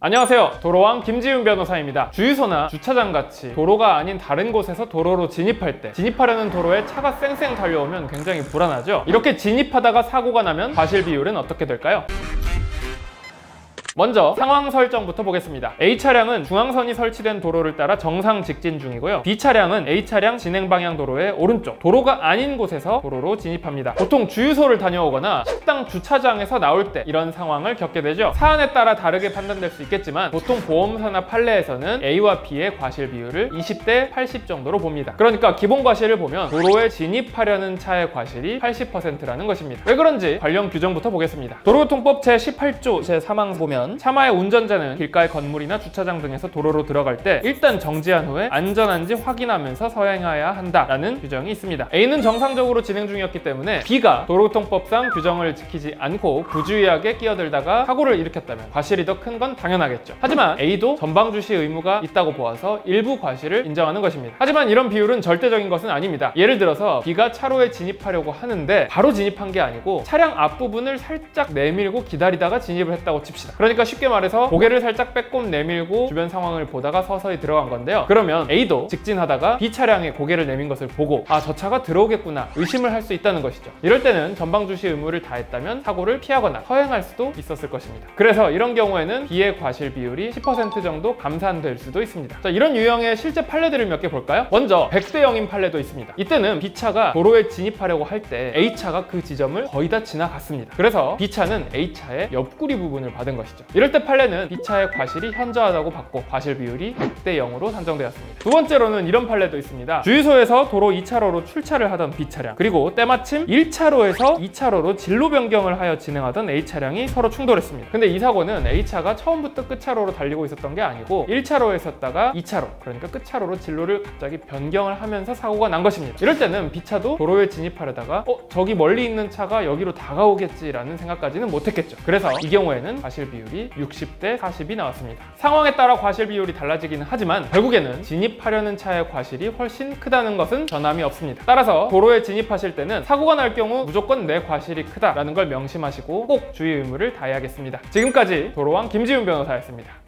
안녕하세요. 도로왕 김지훈 변호사입니다. 주유소나 주차장같이 도로가 아닌 다른 곳에서 도로로 진입할 때 진입하려는 도로에 차가 쌩쌩 달려오면 굉장히 불안하죠. 이렇게 진입하다가 사고가 나면 과실 비율은 어떻게 될까요? 먼저 상황 설정부터 보겠습니다. A차량은 중앙선이 설치된 도로를 따라 정상 직진 중이고요. B차량은 A차량 진행 방향 도로의 오른쪽, 도로가 아닌 곳에서 도로로 진입합니다. 보통 주유소를 다녀오거나 식당 주차장에서 나올 때 이런 상황을 겪게 되죠. 사안에 따라 다르게 판단될 수 있겠지만 보통 보험사나 판례에서는 A와 B의 과실 비율을 20대 80 정도로 봅니다. 그러니까 기본 과실을 보면 도로에 진입하려는 차의 과실이 80%라는 것입니다. 왜 그런지 관련 규정부터 보겠습니다. 도로교통법 제18조 제3항 보면 차마의 운전자는 길가의 건물이나 주차장 등에서 도로로 들어갈 때 일단 정지한 후에 안전한지 확인하면서 서행해야 한다라는 규정이 있습니다. A는 정상적으로 진행 중이었기 때문에 B가 도로교통법상 규정을 지키지 않고 부주의하게 끼어들다가 사고를 일으켰다면 과실이 더 큰 건 당연하겠죠. 하지만 A도 전방 주시 의무가 있다고 보아서 일부 과실을 인정하는 것입니다. 하지만 이런 비율은 절대적인 것은 아닙니다. 예를 들어서 B가 차로에 진입하려고 하는데 바로 진입한 게 아니고 차량 앞부분을 살짝 내밀고 기다리다가 진입을 했다고 칩시다. 그러니까 쉽게 말해서 고개를 살짝 빼꼼 내밀고 주변 상황을 보다가 서서히 들어간 건데요. 그러면 A도 직진하다가 B 차량에 고개를 내민 것을 보고 저 차가 들어오겠구나 의심을 할 수 있다는 것이죠. 이럴 때는 전방 주시 의무를 다했다면 사고를 피하거나 서행할 수도 있었을 것입니다. 그래서 이런 경우에는 B의 과실 비율이 10% 정도 감산될 수도 있습니다. 자, 이런 유형의 실제 판례들을 몇 개 볼까요? 먼저 100대 0인 판례도 있습니다. 이때는 B차가 도로에 진입하려고 할 때 A차가 그 지점을 거의 다 지나갔습니다. 그래서 B차는 A차의 옆구리 부분을 받은 것이죠. 이럴 때 판례는 B차의 과실이 현저하다고 받고 과실 비율이 100대 0으로 산정되었습니다. 두 번째로는 이런 판례도 있습니다. 주유소에서 도로 2차로로 출차를 하던 B차량, 그리고 때마침 1차로에서 2차로로 진로 변경을 하여 진행하던 A차량이 서로 충돌했습니다. 근데 이 사고는 A차가 처음부터 끝차로로 달리고 있었던 게 아니고 1차로에 있었다가 2차로, 그러니까 끝차로로 진로를 갑자기 변경을 하면서 사고가 난 것입니다. 이럴 때는 B차도 도로에 진입하려다가 저기 멀리 있는 차가 여기로 다가오겠지라는 생각까지는 못했겠죠. 그래서 이 경우에는 과실 비율이 60대 40이 나왔습니다. 상황에 따라 과실 비율이 달라지기는 하지만 결국에는 진입하려는 차의 과실이 훨씬 크다는 것은 변함이 없습니다. 따라서 도로에 진입하실 때는 사고가 날 경우 무조건 내 과실이 크다라는 걸 명심하시고 꼭 주의 의무를 다해야겠습니다. 지금까지 도로왕 김지훈 변호사였습니다.